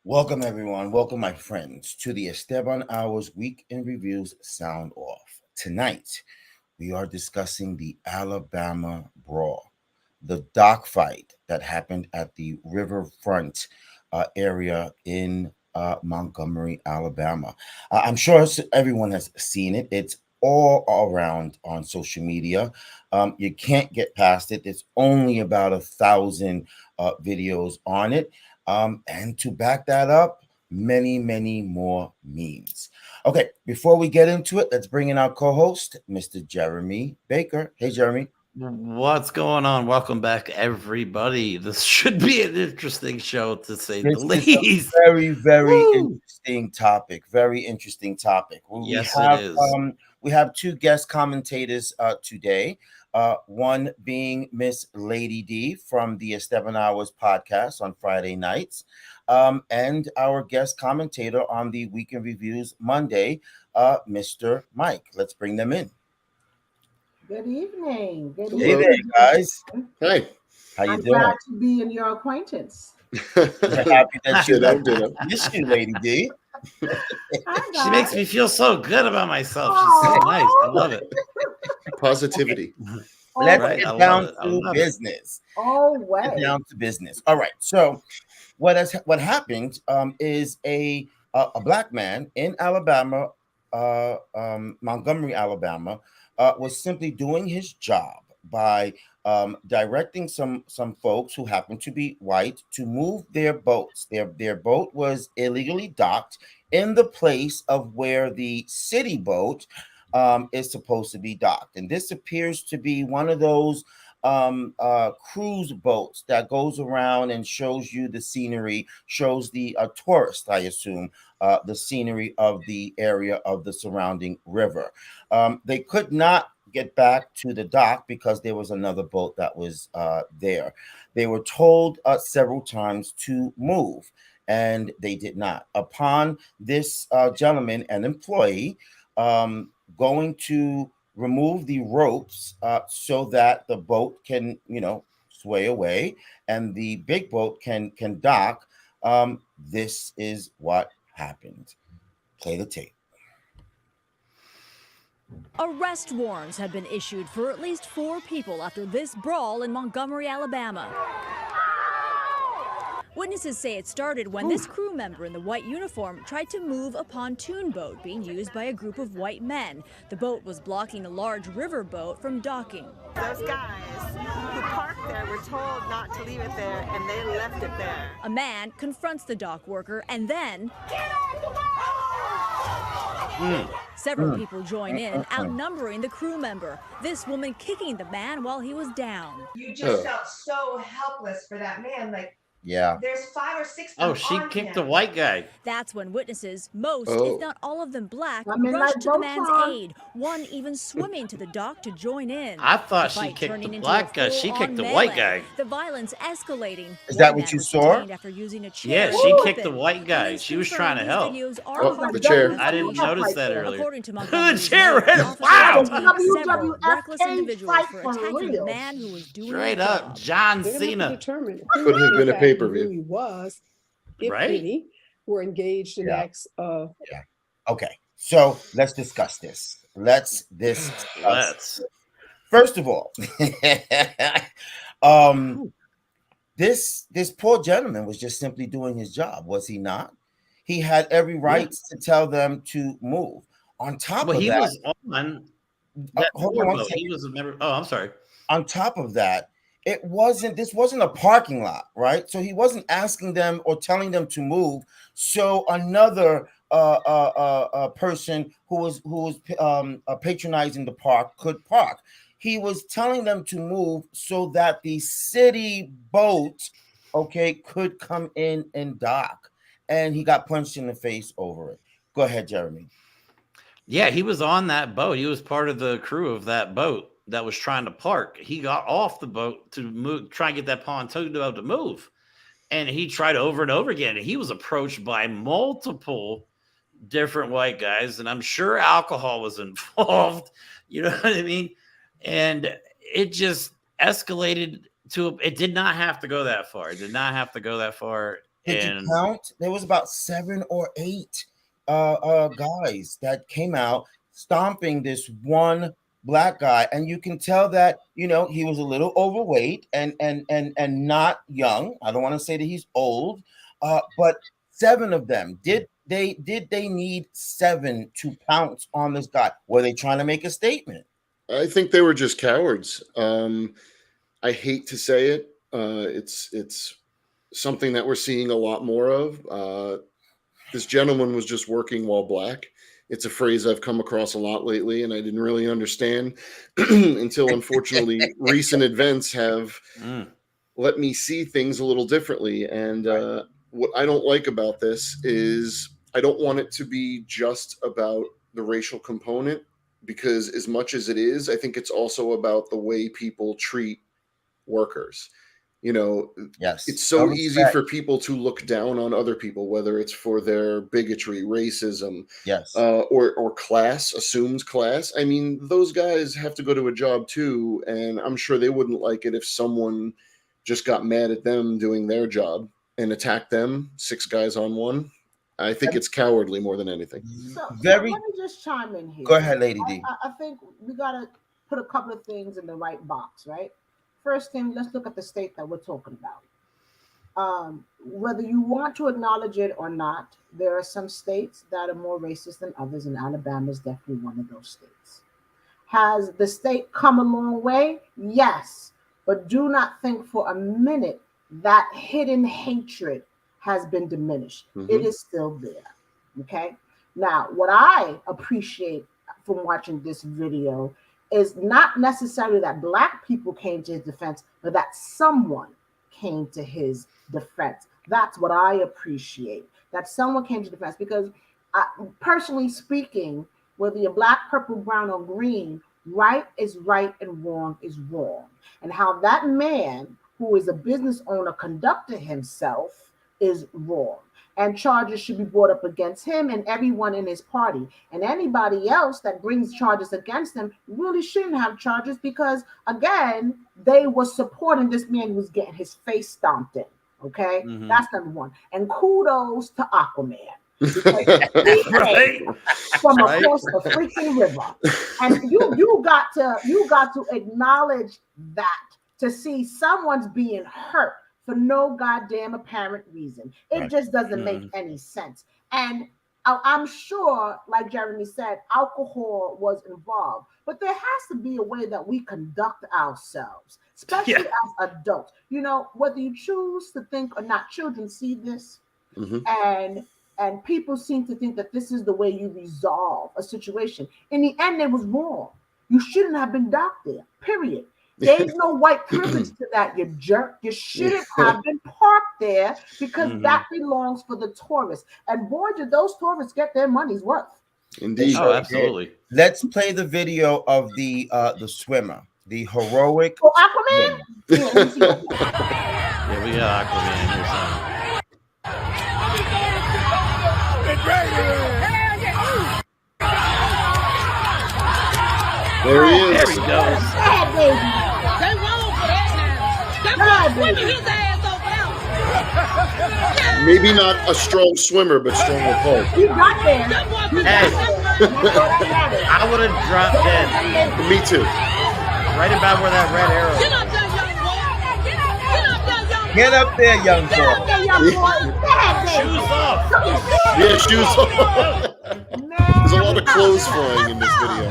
Welcome, everyone. Welcome, my friends, to the Esteban Hours Week in Reviews Sound Off. Tonight, we are discussing the Alabama Brawl, the dock fight that happened at the riverfront area in Montgomery, Alabama. I'm sure everyone has seen it. It's all around on social media. You can't get past it. There's only about 1,000 videos on it. And to back that up, many, many more memes. Okay, before we get into it, let's bring in our co-host, Mr. Jeremy Baker. Hey, Jeremy. What's going on? Welcome back, everybody. This should be an interesting show, to say the This is a least. very, very Woo! interesting topic. Very interesting topic. Yes, it is. We have two guest commentators today. One being Miss Lady D from the Esteban Hours podcast on Friday nights, and our guest commentator on the Weekend Reviews Monday, Mr. Mike. Let's bring them in. Good evening. Good Hey evening. there, guys. Hey. How you I'm doing? glad to be in your acquaintance. We're happy that you Ditto. miss you, Lady D. Hi, She makes me feel so good about myself. She's so nice. I love it. Positivity. Let's Right, I get love down it. I to love it. business. Oh, Get way. down to business. All right. So, what happened is a black man in Alabama, Montgomery, Alabama, was simply doing his job by directing some folks who happened to be white to move their boats. Their boat was illegally docked in the place of where the city boat is supposed to be docked, and this appears to be one of those cruise boats that goes around and shows you the scenery, shows the tourist, I assume, the scenery of the area of the surrounding river. They could not get back to the dock because there was another boat that was there. They were told several times to move, and they did not. Upon this gentleman, an employee, going to remove the ropes so that the boat can, sway away and the big boat can dock. This is what happened. Play the tape. Arrest warrants have been issued for at least 4 people after this brawl in Montgomery, Alabama. Witnesses say it started when this crew member in the white uniform tried to move a pontoon boat being used by a group of white men. The boat was blocking a large river boat from docking. Those guys who parked there were told not to leave it there, and they left it there. A man confronts the dock worker and then several people join in, outnumbering the crew member. This woman kicking the man while he was down. You just felt so helpless for that man. Like, Yeah. there's 5 or 6 Oh, people she on kicked him. the white guy. That's when witnesses, most Oh. if not all of them black, I mean, rushed like to the both man's on. aid, one even swimming to the dock to join in. I thought The she fight kicked turning the into black a guy. She full-on kicked the white melee. guy. The violence escalating. Is that One what man you was saw? detained after using a chair Yeah, as she a kicked the weapon. white guy. Police She was confirm trying to these help. videos are Oh, part the of chair. the I didn't notice that investigation. earlier. According to The Montgomery's chair mayor, is officers wow. detained several reckless WWFK individuals fight for for attacking the real. man who was doing Straight his up, job. John They're going to have to Cena. determine Could who, have in been a fact, pay-per-view. really was, if Right? any, were engaged in Yeah. acts of. Okay. So let's discuss this. Let's discuss. Let's. First of all, this poor gentleman was just simply doing his job, was he not? He had every right to tell them to move. On top Well, of he that, was on that hold on one boat. second. He was a member. Oh, I'm sorry. On top of that, this wasn't a parking lot, right? So he wasn't asking them or telling them to move. So another person who was patronizing the park could park. He was telling them to move so that the city boat, could come in and dock. And he got punched in the face over it. Go ahead, Jeremy. Yeah, he was on that boat. He was part of the crew of that boat that was trying to park. He got off the boat to move, try and get that pontoon boat to move. And he tried over and over again. He was approached by multiple different white guys, and I'm sure alcohol was involved. You know what I mean? And it just escalated to, it did not have to go that far. It did not have to go that far. Did you And count? There was about 7 or 8 guys that came out stomping this one black guy, and you can tell that he was a little overweight and not young. I don't want to say that he's old, but 7 of them did they need 7 to pounce on this guy? Were they trying to make a statement? I think they were just cowards. I hate to say it. It's something that we're seeing a lot more of. This gentleman was just working while black. It's a phrase I've come across a lot lately, and I didn't really understand until, unfortunately, recent events have let me see things a little differently. And what I don't like about this is I don't want it to be just about the racial component, because as much as it is, I think it's also about the way people treat workers. Yes, it's so easy for people to look down on other people, whether it's for their bigotry, racism, yes, or class, assumed class. I mean, those guys have to go to a job too, and I'm sure they wouldn't like it if someone just got mad at them doing their job and attacked them, 6 guys on one. I think it's cowardly more than anything. So let me just chime in here. Go ahead, Lady D. I think we got to put a couple of things in the right box, right? First thing, let's look at the state that we're talking about. Whether you want to acknowledge it or not, there are some states that are more racist than others, and Alabama is definitely one of those states. Has the state come a long way? Yes, but do not think for a minute that hidden hatred has been diminished. It is still there. Okay. Now, what I appreciate from watching this video is not necessarily that black people came to his defense, but that someone came to his defense. That's what I appreciate, that someone came to defense, because personally speaking, whether you're black, purple, brown, or green, right is right and wrong is wrong. And how that man, who is a business owner, conducted himself is wrong. And charges should be brought up against him and everyone in his party. And anybody else that brings charges against him really shouldn't have charges, because, again, they were supporting this man who was getting his face stomped in. Okay? That's number one. And kudos to Aquaman. Right. From across the freaking river. And you got to acknowledge that, to see someone's being hurt for no goddamn apparent reason. It just doesn't make any sense. And I'm sure, like Jeremy said, alcohol was involved. But there has to be a way that we conduct ourselves, especially as adults. Whether you choose to think or not, children see this. And people seem to think that this is the way you resolve a situation. In the end, it was wrong. You shouldn't have been docked there, period. There's no white privilege to that, you jerk. You shouldn't have been parked there, because that belongs for the tourists. And boy, did those tourists get their money's worth. Indeed. Oh, absolutely. Let's play the video of the swimmer, the heroic. Oh, Aquaman? Yeah, we got Aquaman here, son. There he is. There he goes. Bad baby. They wrong for that now. They were swimming his ass over there. Maybe not a strong swimmer, but strong with hope. You got there. Hey, I would have dropped dead. Me too. Right about where that red arrow Get is. up there, young boy. Get up there, young boy. Get Get up there, young boy. up there, young boy. Bad baby. Shoes off. Yeah, shoes off. There's a lot of clothes flying in this video.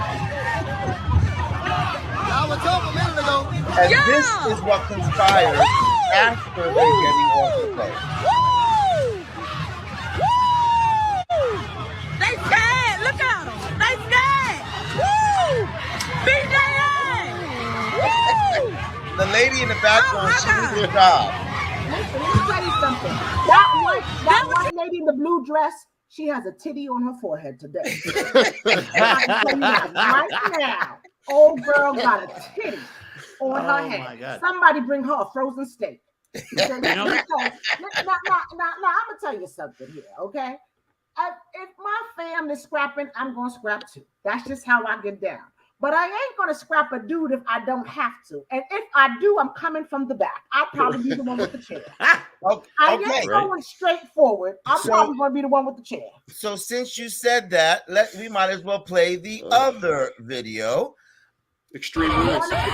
And this is what conspires after they're getting off the boat. They scared. Look at them. They scared. Woo! Beat their ass. Woo! The lady in the background, she did her job. Listen, let me tell you something. That white lady in the blue dress, she has a titty on her forehead today. I can tell you that right now. Old girl got a titty on her head. My God. Somebody bring her a frozen steak. Now, I'm gonna tell you something here, okay? If my family's scrapping, I'm gonna scrap too. That's just how I get down. But I ain't gonna scrap a dude if I don't have to. And if I do, I'm coming from the back. I'll probably be the one with the chair. Okay. I ain't going straight forward. I'm probably gonna be the one with the chair. So since you said that, we might as well play the other video. Extreme The rules. one that you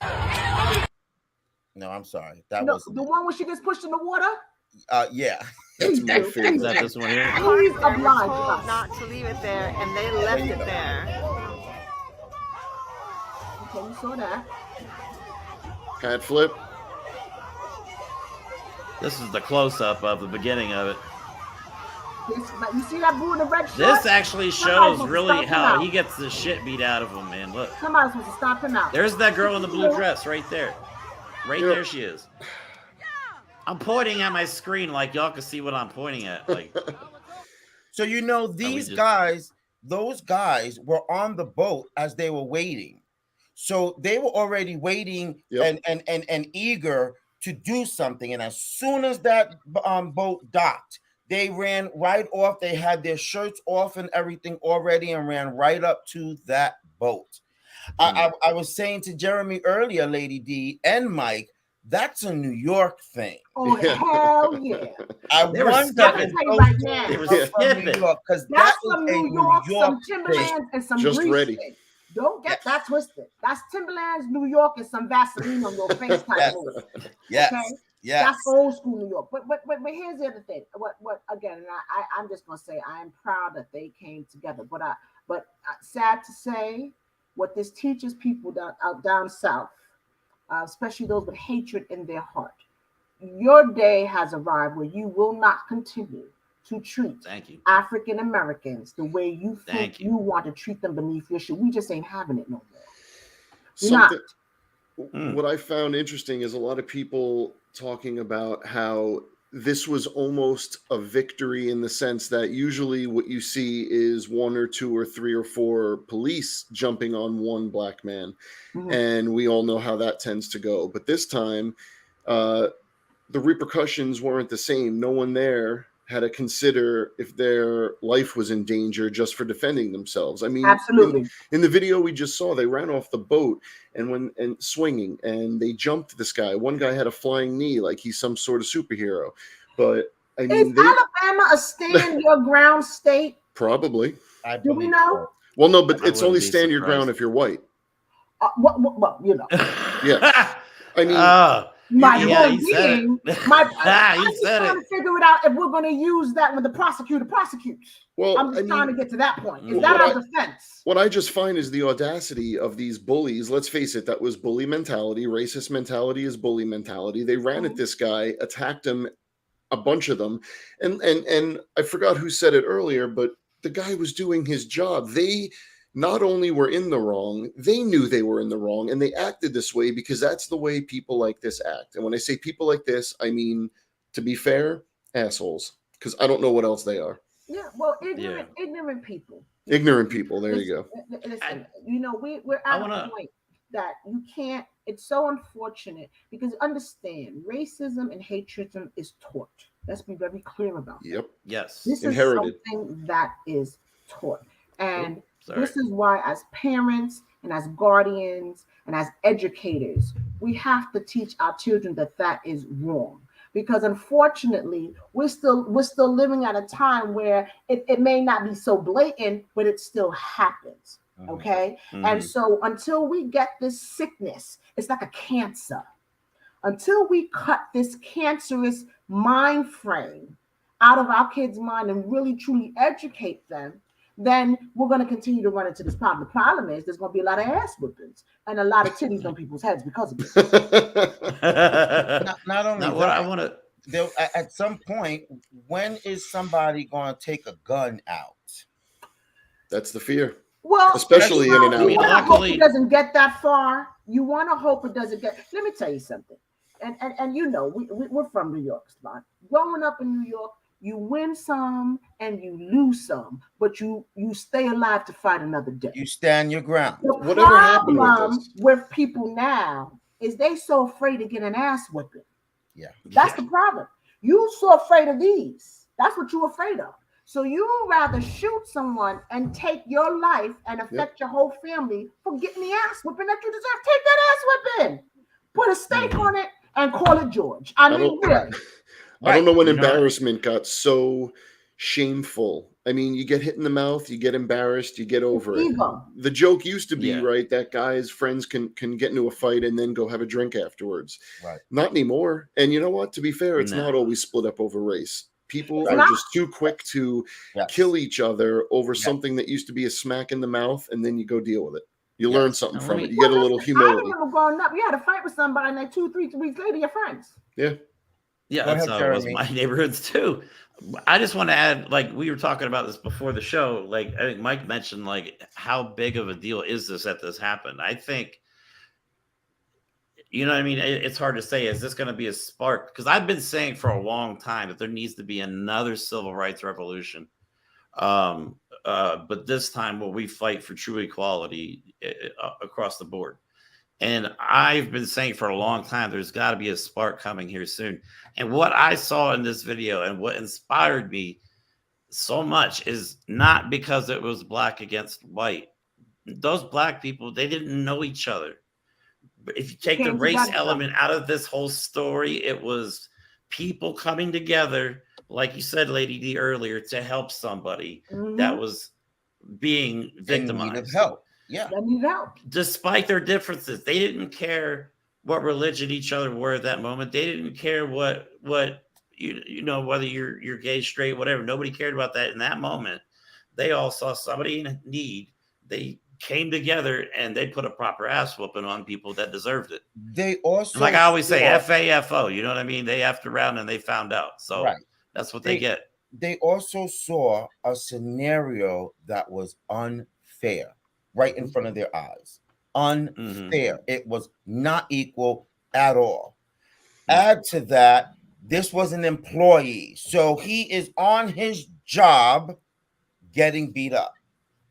coming. No, I'm sorry. That No, wasn't the one where she gets pushed in the water. yeah. That's my favorite. Is that this one here? Please They were oblige told us. not to leave it there, and they left it there. Okay, you saw that. Hat flip. This is the close-up of the beginning of it. You see that boo in the red shirt? This actually shows really how he out. gets the shit beat out of him, man. Look. Somebody's supposed to stop him out. There's that girl in the blue dress right there. Right there she is. I'm pointing at my screen like y'all can see what I'm pointing at. Like, so these guys, those guys were on the boat as they were waiting. So they were already waiting and eager to do something. And as soon as that boat docked, they ran right off. They had their shirts off and everything already and ran right up to that boat. I was saying to Jeremy earlier, Lady D and Mike, that's a New York thing. Oh, hell yeah. I They were wonder skipping. They were skipping. Because that's some New York, some Timberlands, and some just grease ready. thing. Don't get that twisted. That's Timberlands, New York, and some Vaseline on your face type move. Yes. Okay? Yes. That's old school New York. But here's the other thing. What again? And I'm just gonna say I am proud that they came together. But sad to say, what this teaches people down south, especially those with hatred in their heart, your day has arrived where you will not continue to treat African Americans the way you think you want to treat them beneath your shoe. We just ain't having it no more. What I found interesting is a lot of people talking about how this was almost a victory in the sense that usually what you see is 1 or 2 or 3 or 4 police jumping on one black man. And we all know how that tends to go. But this time, the repercussions weren't the same. No one there had to consider if their life was in danger just for defending themselves. I mean, absolutely. In the video we just saw, they ran off the boat and swinging, and they jumped this guy. One guy had a flying knee, like he's some sort of superhero. But I mean, is Alabama a stand your ground state? Probably. Do we know? Well, no, but it's only stand your ground if you're white. Well, Yeah. I mean, my point being, I'm just trying to figure it out if we're going to use that when the prosecutor prosecutes. Well, I'm just trying to get to that point. Is that our defense? What I just find is the audacity of these bullies. Let's face it, that was bully mentality. Racist mentality is bully mentality. They ran at this guy, attacked him, a bunch of them, and I forgot who said it earlier, but the guy was doing his job. They not only were in the wrong, they knew they were in the wrong, and they acted this way because that's the way people like this act. And when I say people like this, I mean, to be fair, assholes, because I don't know what else they are. Yeah, well, ignorant people. Ignorant people. There you go. Listen, we're at a point that you can't. It's so unfortunate because understand, racism and hatredism is taught. Let's be very clear about that. Yep. Yes. This Inherited. is something that is taught, and this is why, as parents and as guardians and as educators, we have to teach our children that is wrong. Because unfortunately, we're still living at a time where it may not be so blatant, but it still happens. Okay. And so until we get this sickness, it's like a cancer. Until we cut this cancerous mind frame out of our kids' mind and really truly educate them, then we're going to continue to run into this problem. The problem is there's going to be a lot of ass whippings and a lot of titties on people's heads because of this. Not only what I want to. At some point, when is somebody going to take a gun out? That's the fear. Well, especially in an alley. Hope it doesn't get that far. You want to hope it doesn't get. Let me tell you something. And we're from New York, Esteban. Growing up in New York, you win some and you lose some, but you stay alive to fight another day. You stand your ground. The Whatever happened problem with people now is they so afraid to get an ass whipping. Yeah. That's the problem. You so afraid of these. That's what you're afraid of. So you would rather shoot someone and take your life and affect your whole family for getting the ass whipping that you deserve. Take that ass whipping, put a stake on it, and call it George. I mean, really. I don't know when You know- embarrassment got so shameful. I mean, you get hit in the mouth, you get embarrassed, you get over it. Ego. The joke used to be, Yeah. right, that guys, friends can get into a fight and then go have a drink afterwards. Right. Not anymore. And you know what? To be fair, it's No. not always split up over race. People It's are not. just too quick to Yes. kill each other over Yes. something that used to be a smack in the mouth, and then you go deal with it. You Yes. learn something And from let it. me- You get a little I humility. remember growing up, you had a fight with somebody, and like 2-3 weeks later, you're friends. Yeah. Yeah, Go that's ahead, how it was in Jeremy. my neighborhoods too. I just want to add, like we were talking about this before the show. Like I think Mike mentioned, like how big of a deal is this that this happened? I think, you know what I mean? It's hard to say. Is this going to be a spark? Because I've been saying for a long time that there needs to be another civil rights revolution. But this time, will we fight for true equality across the board? And I've been saying for a long time, there's got to be a spark coming here soon. And what I saw in this video and what inspired me so much is not because it was black against white. Those black people, they didn't know each other. But if you take the Came race together. element out of this whole story, it was people coming together, like you said, Lady D, earlier, to help somebody that was being In need of victimized. help. Yeah. They need help. Despite their differences, they didn't care what religion each other were at that moment. They didn't care what you know, whether you're gay, straight, whatever. Nobody cared about that in that moment. They all saw somebody in need. They came together and they put a proper ass whooping on people that deserved it. They also, And like I always say, saw- FAFO, you know what I mean? They effed around and they found out. So Right. that's what they get. They also saw a scenario that was unfair right in front of their eyes. Unfair. It was not equal at all. Add to that, this was an employee. So he is on his job getting beat up.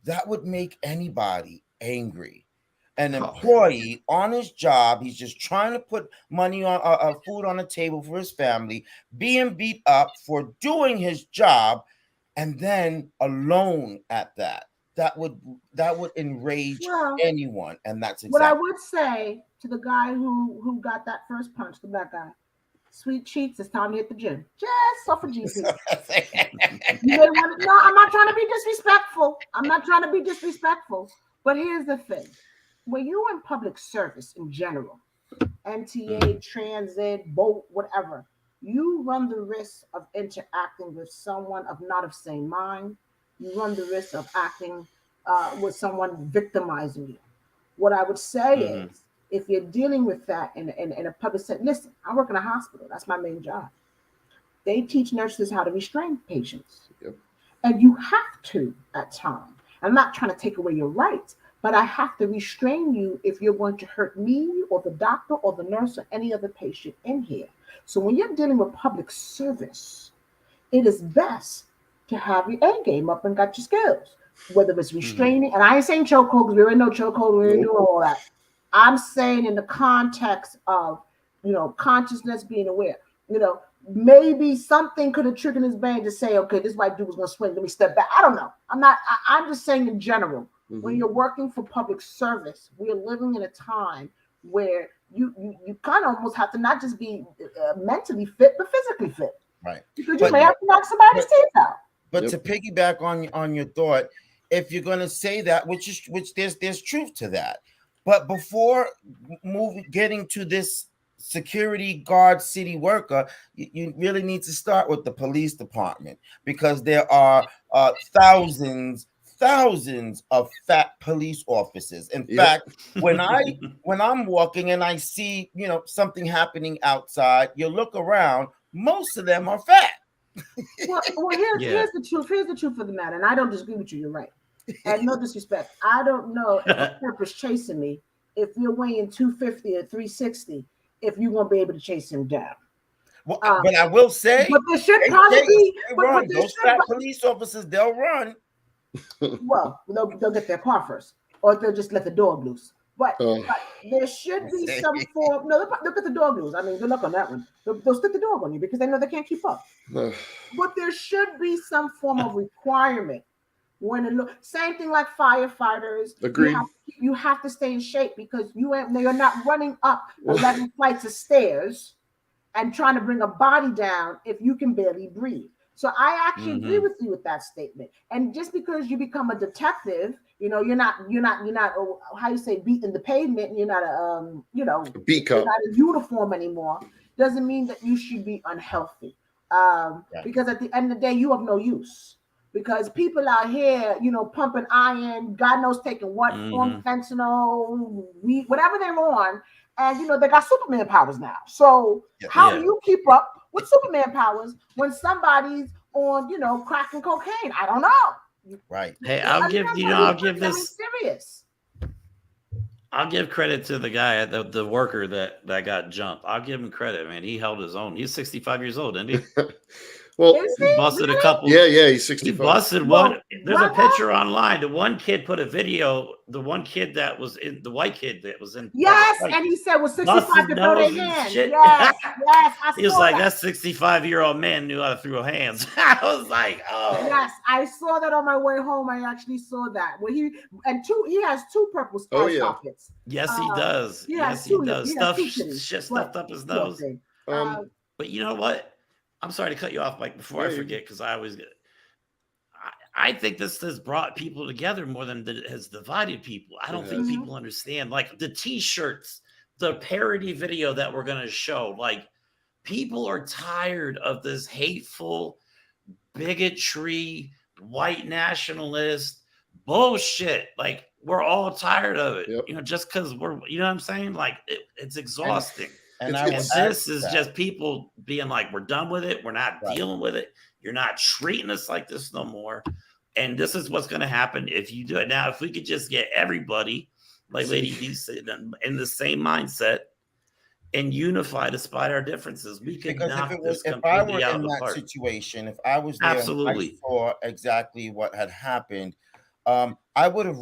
That would make anybody angry. An employee on his job, he's just trying to put money on food on the table for his family, being beat up for doing his job, and then alone at that. That would enrage Well, anyone, and that's what I exactly would say to the guy who got that first punch, the black guy, sweet cheeks, it's time to hit the gym. Just off of GP. You may want to, no, I'm not trying to be disrespectful. I'm not trying to be disrespectful. But here's the thing. When you're in public service in general, MTA, transit, boat, whatever, you run the risk of interacting with someone of not of same mind. You run the risk of acting with someone victimizing you. What I would say is, if you're dealing with that in a public setting, listen, I work in a hospital. That's my main job. They teach nurses how to restrain patients. Yep. And you have to at times. I'm not trying to take away your rights, but I have to restrain you if you're going to hurt me or the doctor or the nurse or any other patient in here. So when you're dealing with public service, it is best to have your A game up and got your skills, whether it's restraining, and I ain't saying chokehold because we're in no chokehold, we ain't doing all that. I'm saying in the context of, consciousness, being aware, maybe something could have triggered his brain to say, okay, this white dude was going to swing, let me step back. I don't know. I'm just saying in general, when you're working for public service, we're living in a time where you kind of almost have to not just be mentally fit, but physically fit. right. Because you may have to knock somebody's teeth out. But to piggyback on your thought, if you're going to say that, which there's truth to that, but before getting to this security guard city worker, you really need to start with the police department, because there are thousands of fat police officers. In fact, when I'm walking and I see something happening outside, you look around, most of them are fat. Well, here's the truth. Here's the truth of the matter, and I don't disagree with you. You're right. And no disrespect, I don't know if a purpose chasing me. If you're weighing 250 or 360, if you're gonna be able to chase him down. Well, but I will say, but there should probably be. But those fat police officers, they'll run. Well, they'll get their car first, or they'll just let the dog loose. But, Oh. but there should be some form. No, look at the dog news. I mean, good luck on that one. They'll stick the dog on you because they know they can't keep up. But there should be some form of requirement when it same thing like firefighters. Agreed. You have to stay in shape because you're not running up 11 flights of stairs and trying to bring a body down if you can barely breathe. So I actually agree with you with that statement. And just because you become a detective, you're not how you say beating the pavement, and you're not beat you're cop. not a uniform anymore, doesn't mean that you should be unhealthy. Because at the end of the day, you have no use. Because people out here, pumping iron, God knows taking what form, fentanyl, weed, whatever they're on, and they got Superman powers now. So how do you keep up with Superman powers when somebody's on, crack and cocaine? I don't know. Right. Hey, I'll give this. Serious. I'll give credit to the guy, the worker that got jumped. I'll give him credit, man. He held his own. He's 65 years old, isn't he? Well, he busted a couple. Yeah, he's 65. He busted one. There's a picture online. The one kid put a video. The one kid that was in the white kid that was in. Yes, and he said was 65 to throw their hands. Yes, I he was like, that 65-year-old man knew how to throw hands. I was like, oh. Yes, I saw that on my way home. I actually saw that. Where he has two purple pockets. Yes, he does. Yes, he does. Shit stuffed up his nose. But you know what? I'm sorry to cut you off, Mike, before I forget, because I think this has brought people together more than it has divided people. I don't think people understand. Like the T-shirts, the parody video that we're going to show, like people are tired of this hateful bigotry, white nationalist bullshit. Like we're all tired of it, just because we're, you know what I'm saying? Like it's exhausting. And this is just people being like, we're done with it. We're not dealing with it. You're not treating us like this no more. And this is what's going to happen if you do it. Now, if we could just get everybody, like Lady D said, in the same mindset and unify despite our differences, we could knock this completely out of the park. Situation, if I was there, absolutely, I saw exactly what had happened. I would have.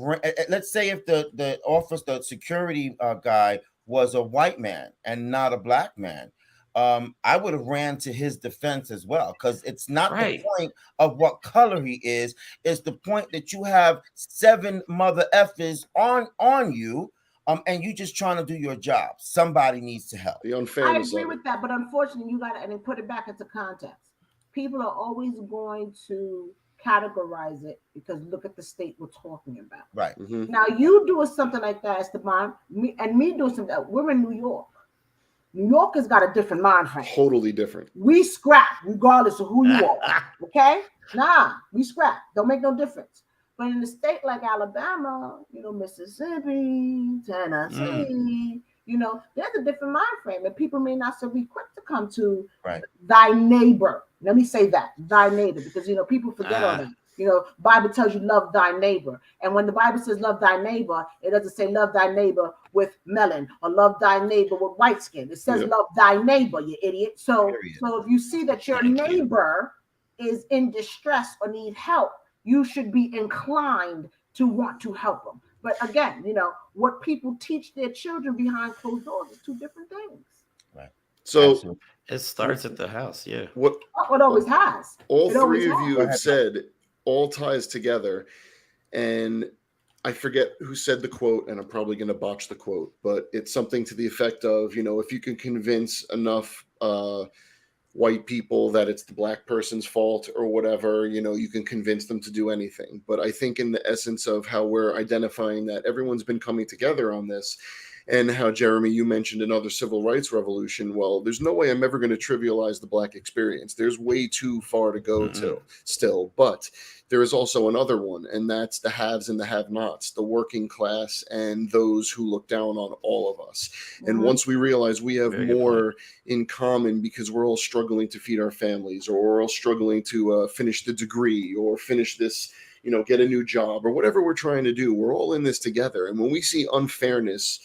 Let's say if the security guy was a white man and not a black man, I would have ran to his defense as well, because it's not the point of what color he is. It's the point that you have 7 mother effers on you, and you just trying to do your job. Somebody needs to help. The unfairness. I agree with that, but unfortunately, you got to put it back into context. People are always going to categorize it because look at the state we're talking about. Right. Now you doing something like that, Esteban, me doing something. We're in New York. New York has got a different mind frame. Totally different. We scrap regardless of who you are. Okay? Nah, we scrap. Don't make no difference. But in a state like Alabama, Mississippi, Tennessee, there's a different mind frame, and people may not so be quick to come to thy neighbor. Let me say that, thy neighbor, because people forget all that. Bible tells you love thy neighbor, and when the Bible says love thy neighbor, it doesn't say love thy neighbor with melon or love thy neighbor with white skin. It says love thy neighbor, you idiot. So if you see that your neighbor is in distress or need help, you should be inclined to want to help them. But again, what people teach their children behind closed doors is 2 different things. Right. So it starts at the house. Yeah. What always has. All 3 of you have said all ties together. And I forget who said the quote, and I'm probably going to botch the quote, but it's something to the effect of, if you can convince enough white people that it's the black person's fault or whatever, you can convince them to do anything. But I think in the essence of how we're identifying that everyone's been coming together on this, and how, Jeremy, you mentioned another civil rights revolution. Well, there's no way I'm ever going to trivialize the black experience. There's way too far to go to still, but there is also another one, and that's the haves and the have-nots, the working class and those who look down on all of us. And once we realize we have more in common because we're all struggling to feed our families, or we're all struggling to finish the degree or finish this, get a new job or whatever we're trying to do, we're all in this together. And when we see unfairness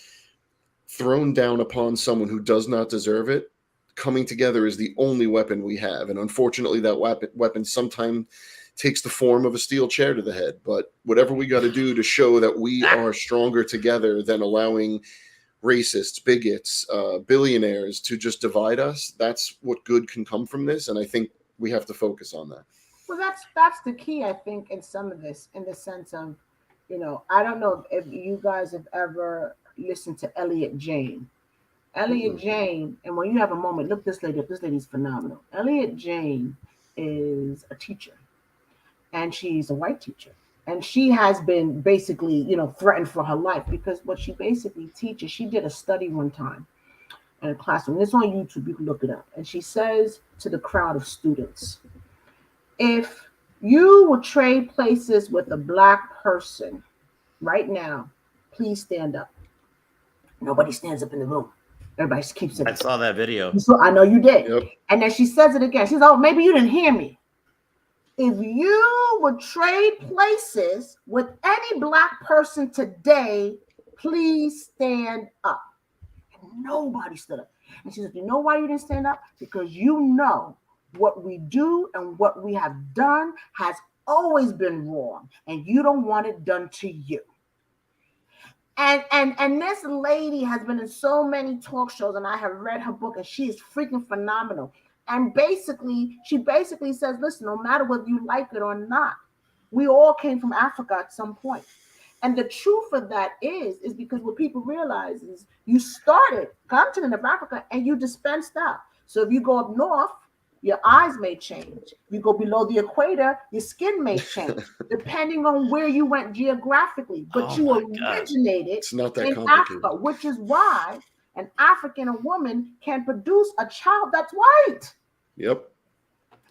thrown down upon someone who does not deserve it, coming together is the only weapon we have. And unfortunately, that weapon sometimes takes the form of a steel chair to the head. But whatever we got to do to show that we are stronger together than allowing racists, bigots, billionaires to just divide us, that's what good can come from this. And I think we have to focus on that. Well, that's the key, I think, in some of this, in the sense of, I don't know if you guys have ever listened to Elliot Jane. Elliot Jane, and when you have a moment, look this lady up. This lady's phenomenal. Elliot Jane is a teacher, and she's a white teacher. And she has been basically, threatened for her life, because what she basically teaches, she did a study one time in a classroom. It's on YouTube, you can look it up. And she says to the crowd of students, if you would trade places with a Black person right now, please stand up. Nobody stands up in the room. Everybody just keeps it. I saw that video. So I know you did. Yep. And then she says it again. She says, oh, maybe you didn't hear me. If you would trade places with any Black person today, please stand up. And nobody stood up. And she says, you know why you didn't stand up? Because you know what we do and what we have done has always been wrong, and you don't want it done to you. And this lady has been in so many talk shows, and I have read her book, and she is freaking phenomenal. And she basically says, listen, no matter whether you like it or not, we all came from Africa at some point. And the truth of that is because what people realize is you started continent of Africa and you dispensed out. So if you go up north, your eyes may change. If you go below the equator, your skin may change, depending on where you went geographically. But you originated in Africa, which is why an African woman can produce a child that's white. Yep.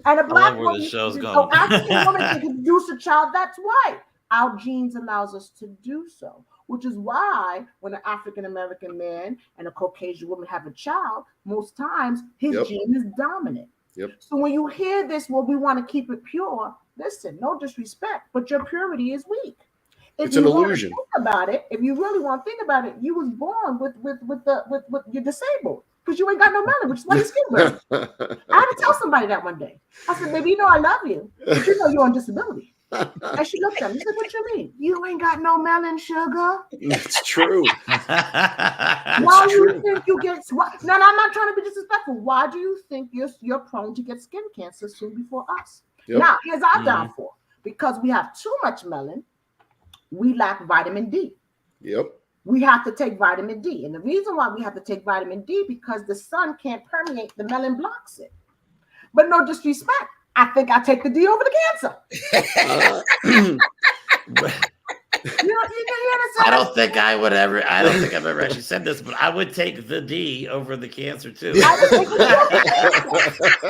And a Black woman, African woman can produce a child that's white. Our genes allows us to do so, which is why when an African American man and a Caucasian woman have a child, most times his gene is dominant. Yep. So when you hear this, well, we want to keep it pure. Listen, no disrespect, but your purity is weak. It's an illusion. Think about it. If you really want to think about it, you was born with you're disabled because you ain't got no melanin, which is why your skin brown. I had to tell somebody that one day. I said, "Baby, I love you, but you know you're on disability." And she looked at me. She said, "What you mean? You ain't got no melanin, sugar." It's true. Why do you think you get? No, I'm not trying to be disrespectful. Why do you think you're prone to get skin cancer soon before us? Yep. Now, here's our downfall: because we have too much melanin, we lack vitamin D. Yep. We have to take vitamin D, and the reason why we have to take vitamin D because the sun can't permeate. The melanin blocks it. But no disrespect. I think I take the D over the cancer. I don't think I've ever actually said this, but I would take the D over the cancer too. I would take the D over the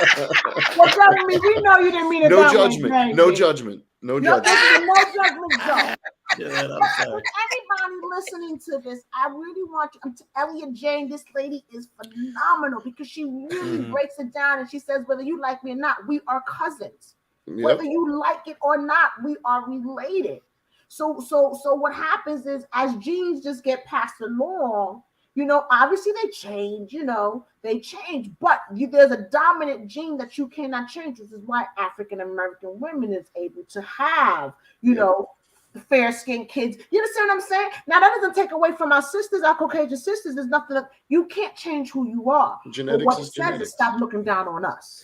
cancer. Well, tell me, we know you didn't mean it No that judgment. way. No judgment. No judgment. No judgment, Joe. Yeah, With anybody listening to this, I really want you to Elliot Jane. This lady is phenomenal because she really breaks it down, and she says, whether you like me or not, we are cousins. Yep. Whether you like it or not, we are related. So what happens is, as genes just get passed along, obviously they change, but there's a dominant gene that you cannot change, which is why African American women is able to have, fair skinned kids. You understand what I'm saying? Now that doesn't take away from our sisters, our Caucasian sisters. There's nothing you can't change who you are. Genetics but what is it says genetics. is stop looking down on us.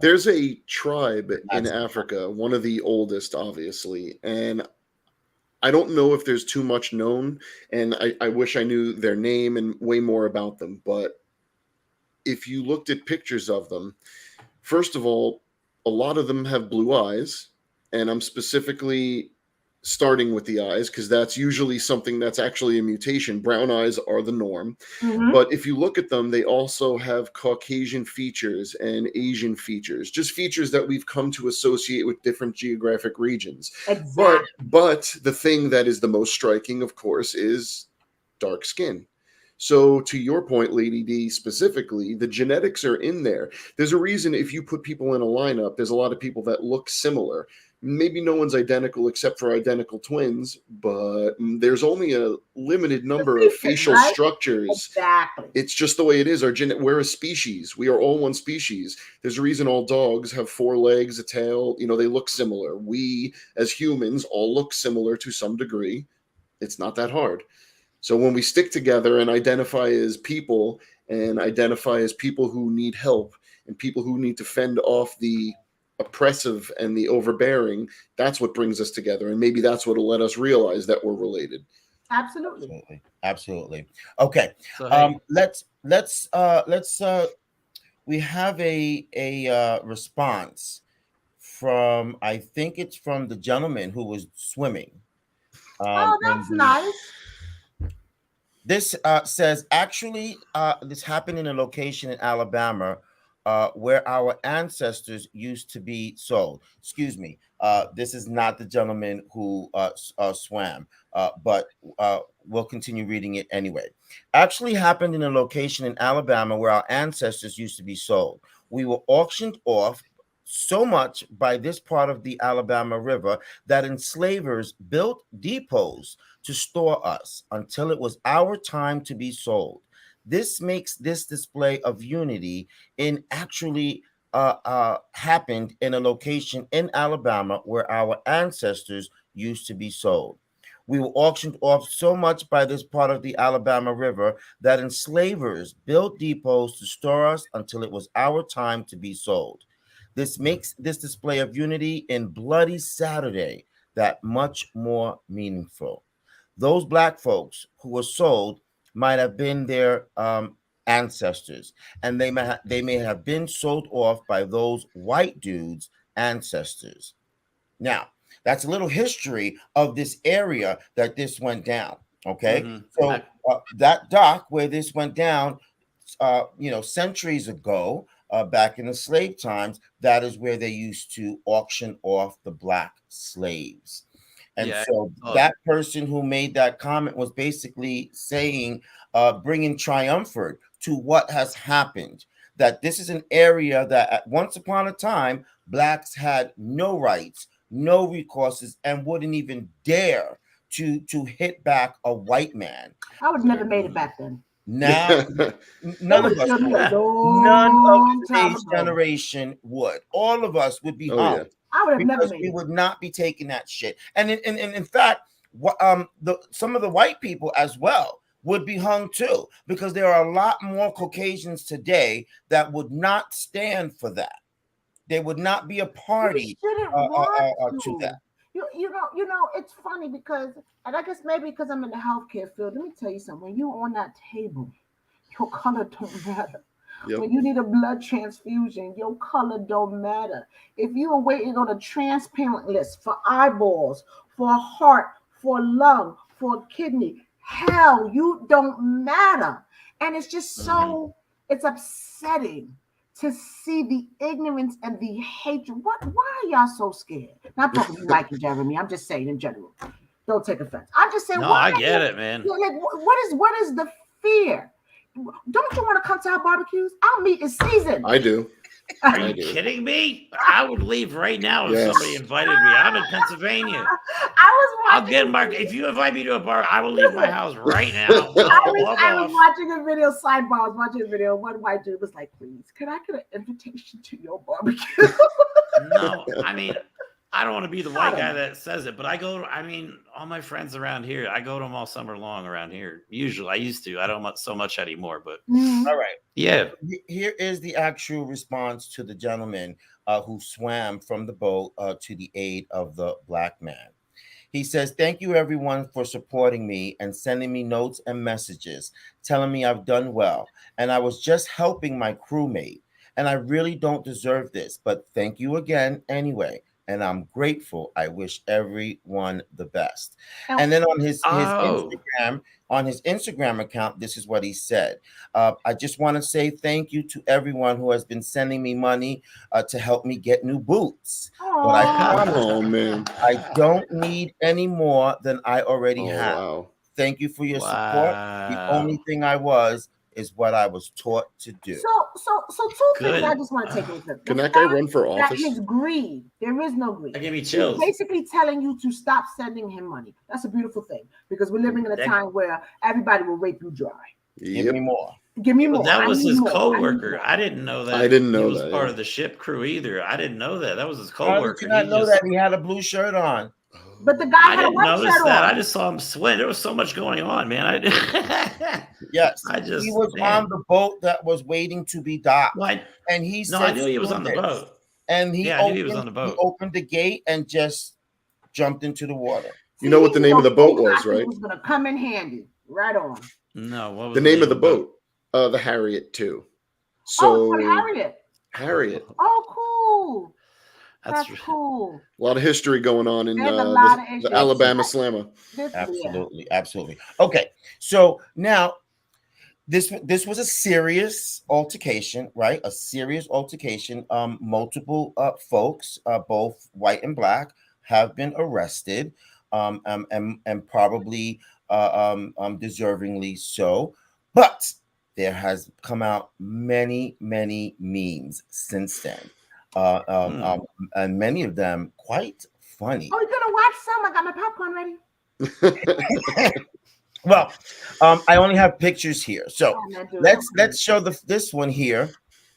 There's a tribe in Africa, one of the oldest, obviously, and I don't know if there's too much known, and I wish I knew their name and way more about them. But if you looked at pictures of them, first of all, a lot of them have blue eyes, and I'm specifically starting with the eyes because that's usually something that's actually a mutation. Brown eyes are the norm. But if you look at them, they also have Caucasian features and Asian features, just features that we've come to associate with different geographic regions. Exactly. But the thing that is the most striking, of course, is dark skin. So to your point, Lady D, specifically, the genetics are in there. There's a reason if you put people in a lineup, there's a lot of people that look similar. Maybe no one's identical except for identical twins, but there's only a limited number of facial right? structures. Exactly. It's just the way it is. We're a species. We are all one species. There's a reason all dogs have 4 legs, a tail. You know, they look similar. We, as humans, all look similar to some degree. It's not that hard. So when we stick together and identify as people and identify as people who need help and people who need to fend off the oppressive and the overbearing, that's what brings us together. And maybe that's what will let us realize that we're related. Absolutely. Absolutely. Okay. So, hey, Let's we have a response from, I think it's from the gentleman who was swimming. Oh, that's nice. This says, actually, this happened in a location in Alabama where our ancestors used to be sold. Excuse me. This is not the gentleman who swam, but we'll continue reading it anyway. Actually happened in a location in Alabama where our ancestors used to be sold. We were auctioned off so much by this part of the Alabama River that enslavers built depots to store us until it was our time to be sold. This makes this display of unity in actually happened in a location in Alabama where our ancestors used to be sold. We were auctioned off so much by this part of the Alabama River that enslavers built depots to store us until it was our time to be sold. This makes this display of unity in Bloody Saturday that much more meaningful. Those black folks who were sold might have been their ancestors, and they may have been sold off by those white dudes' ancestors. Now, that's a little history of this area that this went down. Okay, so that dock where this went down, centuries ago, back in the slave times, that is where they used to auction off the black slaves. And so that person who made that comment was basically saying, bringing triumphant to what has happened, that this is an area that at once upon a time, blacks had no rights, no recourses, and wouldn't even dare to hit back a white man. I would never made it back then. Now, none of us would. None of today's generation would. All of us would be hung. Yeah. I would have never Because made we it. would not be taking that shit. And in fact, some of the white people as well would be hung too, because there are a lot more Caucasians today that would not stand for that. They would not be a party to that. You know, it's funny because, and I guess maybe because I'm in the healthcare field. Let me tell you something. When you're on that table, your color don't matter. Yep. When you need a blood transfusion, your color don't matter. If you are waiting on a transplant list for eyeballs, for a heart, for a lung, for a kidney, hell, you don't matter. And it's just so, it's upsetting to see the ignorance and the hatred. Why are y'all so scared? Not talking to you, Mike and Jeremy. I'm just saying in general. Don't take offense. I'm just saying. No, I get it, man. Like, what is the fear? Don't you want to come to our barbecues? Our meat is seasoned. I do. Are you kidding me? I would leave right now if somebody invited me. I'm in Pennsylvania. I'll get if you invite me to a bar, I will leave my house right now. I was watching a video, sidebar. I was watching a video. One white dude was like, please, can I get an invitation to your barbecue? No, I mean, I don't want to be the white guy that says it, but all my friends around here, I go to them all summer long around here. Usually, I used to. I don't so much anymore, but all right. Yeah. Here is the actual response to the gentleman who swam from the boat to the aid of the black man. He says, thank you, everyone, for supporting me and sending me notes and messages, telling me I've done well. And I was just helping my crewmate. And I really don't deserve this, but thank you again anyway. And I'm grateful. I wish everyone the best. And then on his Instagram account, this is what he said. I just want to say thank you to everyone who has been sending me money to help me get new boots. But I promise I don't need any more than I already have. Wow. Thank you for your support. The Wow. only thing I was is what I was taught to do. So two Good. things I just want to take away from it. Can The that guy fact run for that office? his greed, there is no greed. That gave me He's chills. basically telling you to stop sending him money. That's a beautiful thing because we're living in a That- time where everybody will rape you dry. Give Yep. me more. Give me more. That I was need his more. I need co-worker. more. I didn't know that. I didn't know he was that, part yeah. of the ship crew either. I didn't know that. That was his How co-worker. did you not He know just- that he had a blue shirt on? But the guy I had a didn't white notice shirt that. on. I just saw him swim. There was so much going on, man. Yes, I just he was man. on the boat that was waiting to be docked, Well, and he no, said, I knew he was "Screw on the this." boat. And he Yeah, I knew he was on the boat. He opened the gate and just jumped into the water. You know what the name of the boat was, It right? was going to come in handy. Right on. No, what was The name of the boat, the Harriet II. So it's for Harriet. Harriet. Oh, cool. That's That's cool. A lot of history going on in There's a lot of the issues. Alabama Slammer. Absolutely, absolutely. Okay, so now this was a serious altercation, right? A serious altercation. Multiple folks, both white and black, have been arrested, and probably deservingly so. But there has come out many memes since then, and many of them quite funny. Oh, you're gonna watch some? I got my popcorn ready. Well, I only have pictures here, so Oh, man, dude, let's show this one here.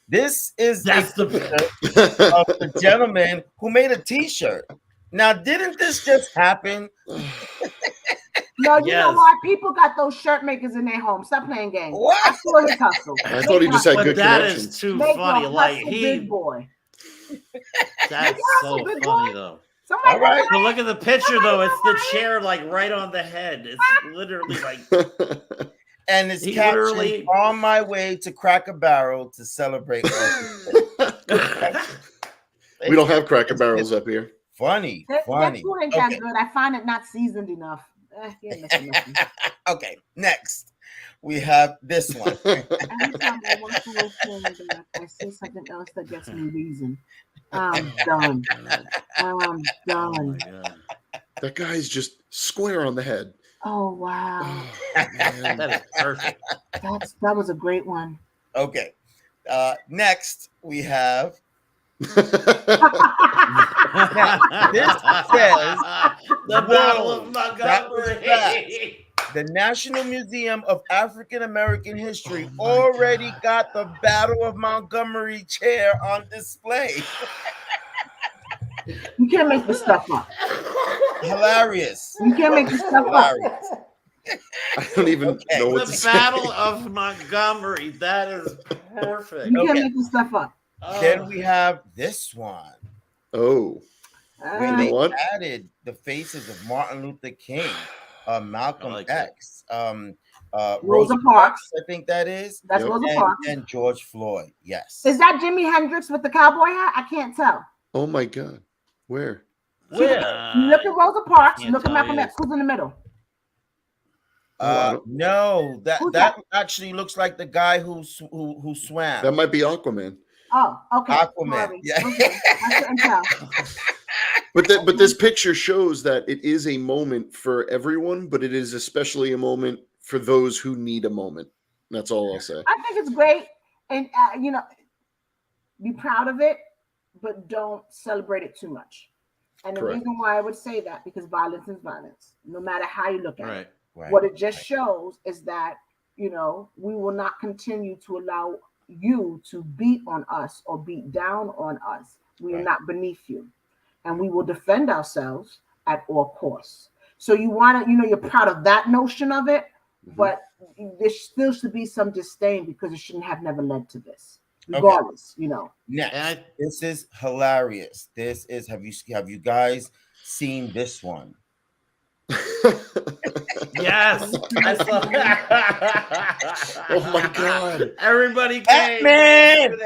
This is That's a picture of the gentleman who made a T-shirt. Now, didn't this just happen? No, you know Yes. what? People got those shirt makers in their home. Stop playing games. What? I saw his hustle. I thought he just had But good that connections. is too Make funny. your Like hustle, he, big boy. that's so hustle, big funny boy. though. Somebody All right. But look at the picture though. It's the Somebody- chair like right on the head. It's literally like And it's He captioned literally- "On my way to Cracker Barrel to celebrate." We don't have Cracker Barrels up here. Funny. That food ain't that Okay. good. I find it not seasoned enough. He ain't missing nothing. Okay, next we have this one. Every time I want to go forward, I say something else that gets me reason. I'm done. I'm Oh done. my God. That guy's just square on the head. Oh wow, Oh, man. That is perfect. that was a great one. Okay, next we have This says, the Battle of "Whoa, that was Montgomery. the National Museum of African American History already got the Battle of Montgomery chair on display." You can't make this stuff up. Hilarious. You can't make this stuff up. Hilarious. I don't even Okay. know what to The say. Battle of Montgomery. That is perfect. You can't Okay. make this stuff up. Then we have this one. Oh, Where You they know what? added the faces of Martin Luther King, Malcolm like that. X, Rosa Parks. I think that is, That's Yep. Rosa Parks. and George Floyd. Yes. Is that Jimi Hendrix with the cowboy hat? I can't tell. oh my God. Where? Where? Look at Rosa Parks. can't Look at tell Malcolm either. X. Who's in the middle? No, that Who's that actually looks like the guy who swam. That might be Aquaman. Oh, okay. Aquaman. Sorry. Yeah. Okay. I couldn't tell. But this picture shows that it is a moment for everyone, but it is especially a moment for those who need a moment. That's all I'll say. I think it's great, and be proud of it, but don't celebrate it too much. And the Correct. reason why I would say that, because violence is violence, no matter how you look at it. Right. Right. What it just shows is that we will not continue to allow you to beat on us or beat down on us. We are Right. not beneath you, and we will defend ourselves at all costs. So you want to, you're proud of that notion of it, Mhm. but there still should be some disdain because it shouldn't have never led to this, regardless. Next, And this is hilarious. This is have you guys seen this one? Yes. I saw Oh my God. Everybody came. Batman!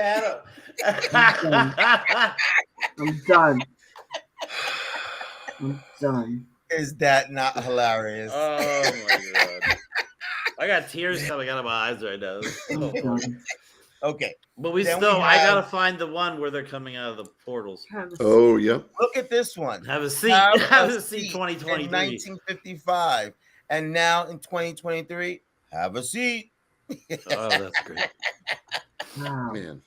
I'm done. I'm done. Is that not hilarious? Oh my God. I got tears coming out of my eyes right now. This is so I'm funny. done. Okay, But we Then still, we I have- gotta find the one where they're coming out of the portals. Have a Oh, yeah. look at this one. Have a seat. Have Have a a seat. seat 2023. in 1955. And now in 2023, have a seat. Oh, that's great. Wow. Man.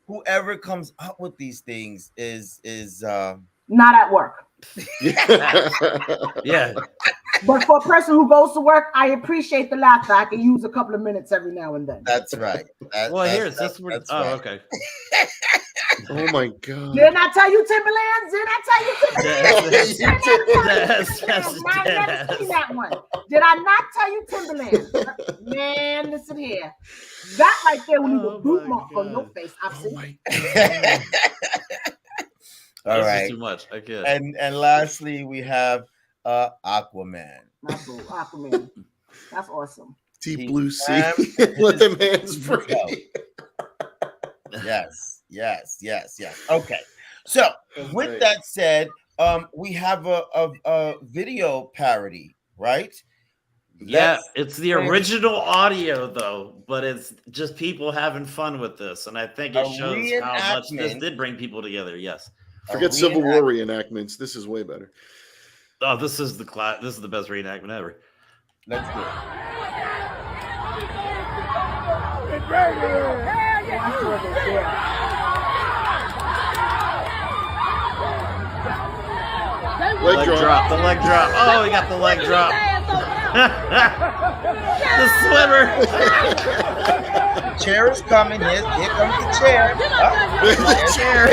Whoever comes up with these things is Not at work. Yeah. But for a person who goes to work, I appreciate the laughter. I can use a couple of minutes every now and then. that's right. Well, here's this. That's Oh, right. okay. Oh my God. Didn't I tell you Timberlands? Didn't I tell you Timberlands? You I never seen that one. Did I not tell you Timberlands? Man, listen here. That right there will leave a boot mark on your face. I've seen. my All This right. is too much. I can't. And lastly, we have Aquaman. My boo, Aquaman. That's awesome. Deep He blue sea. swam Let his them hands way free. Yes. Okay. So with Right. that said, we have a video parody, right? Yeah, Let's- it's the original audio though, but it's just people having fun with this, and I think it A shows how much this reenactment. did bring people together. Yes. Forget a Civil War reenact- reenactments. This is way better. Oh, this is the This is the best reenactment ever. Let's do it. Leg drop. The leg drop. Oh, we got the leg drop. The swimmer. Chair is coming. Here comes the chair. The chair.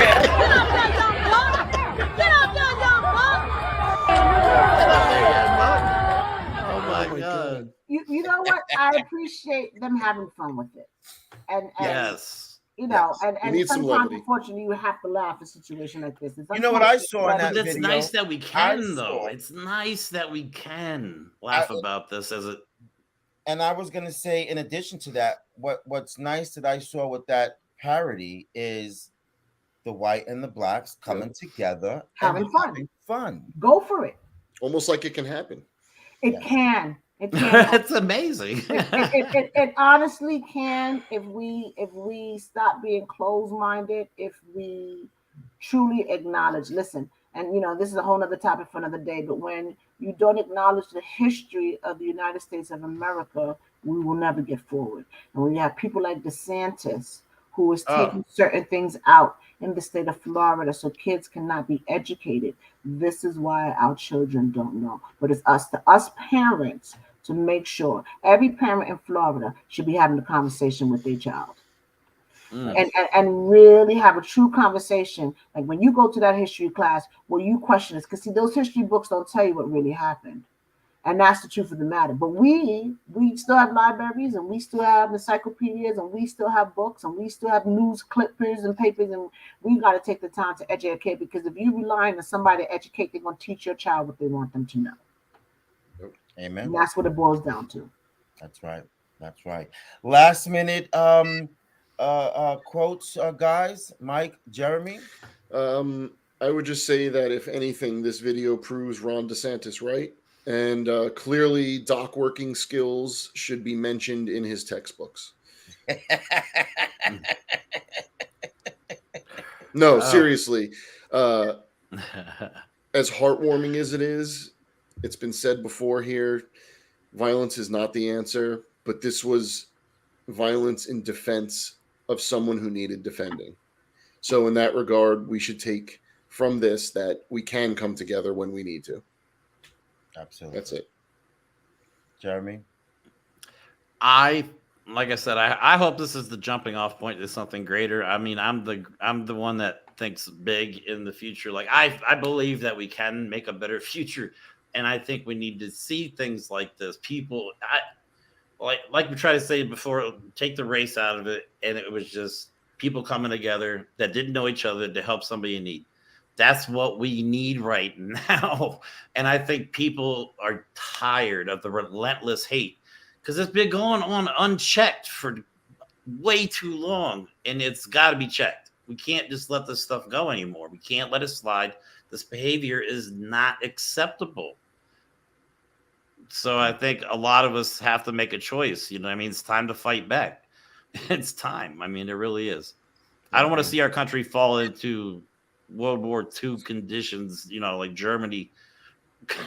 Oh my God. You know what? I appreciate them having fun with it. And Yes. you know, Yes. You and need some sometimes, levity. unfortunately, you have to laugh in a situation like this. It's You know what I unfortunate, saw in but that But it's video, nice that we I can, though. saw- It's nice that we can laugh about this as a. And I was gonna say, in addition to that, what's nice that I saw with that parody is the white and the blacks coming together, Having and fun. having fun. Go for it. Almost like it can happen. It Yes. can. It can. It's amazing. It honestly can if we stop being closed-minded, if we truly acknowledge, listen, and you know, this is a whole nother topic for another day, but when you don't acknowledge the history of the United States of America, we will never get forward. And when you have people like DeSantis who is taking certain things out in the state of Florida so kids cannot be educated, this is why our children don't know. But it's us parents to make sure every parent in Florida should be having a conversation with their child. And really have a true conversation. Like when you go to that history class where you question this, because see, those history books don't tell you what really happened. And that's the truth of the matter. But we still have libraries, and we still have encyclopedias, and we still have books, and we still have news clippers and papers, and we got to take the time to educate, because if you rely on somebody to educate, they're going to teach your child what they want them to know. Amen. And that's what it boils down to. That's right. That's right. Last minute quotes, guys. Mike, Jeremy. I would just say that if anything, this video proves Ron DeSantis right, and clearly dock working skills should be mentioned in his textbooks. No, seriously. As heartwarming as it is, it's been said before here, violence is not the answer, but this was violence in defense of someone who needed defending. So in that regard, we should take from this that we can come together when we need to. Absolutely. That's it. Jeremy. Like I said, I hope this is the jumping off point to something greater. I mean, I'm the one that thinks big in the future. Like I believe that we can make a better future, and I think we need to see things like this. People, like we tried to say before, take the race out of it, and it was just people coming together that didn't know each other to help somebody in need. That's what we need right now, and I think people are tired of the relentless hate. Because it's been going on unchecked for way too long, and it's got to be checked. We can't just let this stuff go anymore. We can't let it slide. This behavior is not acceptable. So I think a lot of us have to make a choice. You know what I mean? It's time to fight back. It's time. I mean, it really is. I don't want to see our country fall into World War II conditions, you know, like Germany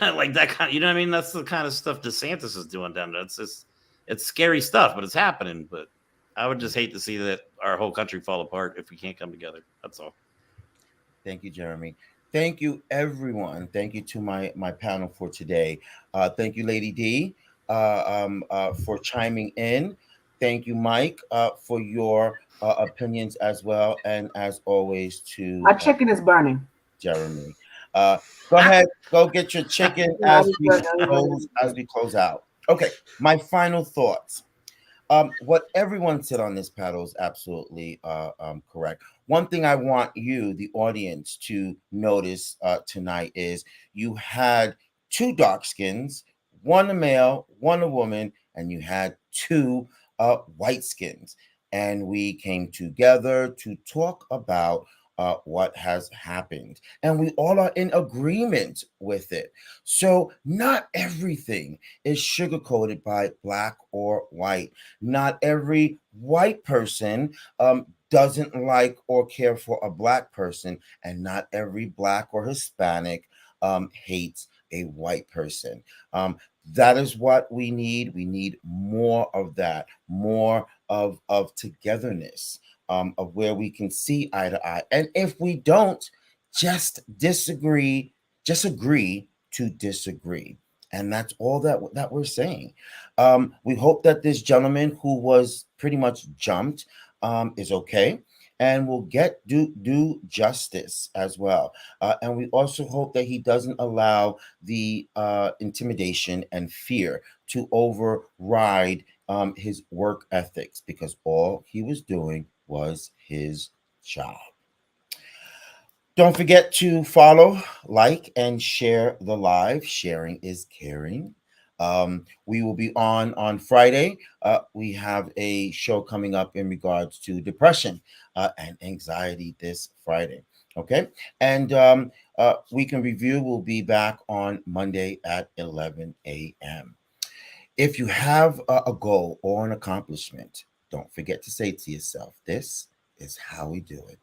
like that kind of, you know what I mean? That's the kind of stuff DeSantis is doing down there. It's scary stuff, but it's happening. But I would just hate to see that our whole country fall apart if we can't come together. That's all. Thank you, Jeremy. Thank you, everyone. Thank you to my panel for today. Thank you, Lady D, for chiming in. Thank you, Mike, for your opinions as well, and as always to Our chicken is burning. Jeremy. Uh, Go ahead, go get your chicken Yeah, as we close out. Okay, my final thoughts. What everyone said on this panel is absolutely correct. One thing I want you, the audience, to notice tonight is you had two dark skins, one a male, one a woman, and you had two white skins. And we came together to talk about what has happened. And we all are in agreement with it. So, not everything is sugarcoated by black or white. Not every white person doesn't like or care for a black person, and not every black or Hispanic hates a white person. That is what we need. We need more of that, more of togetherness, of where we can see eye to eye. And if we don't, just disagree, just agree to disagree. And that's all that we're saying. We hope that this gentleman who was pretty much jumped is okay and will get due justice as well. And we also hope that he doesn't allow the intimidation and fear to override his work ethics, because all he was doing was his job. Don't forget to follow, like, and share the live. Sharing is caring. We will be on Friday. We have a show coming up in regards to depression and anxiety this Friday. Okay, and we can review. We'll be back on Monday at 11 a.m. If you have a goal or an accomplishment, don't forget to say to yourself, "This is how we do it."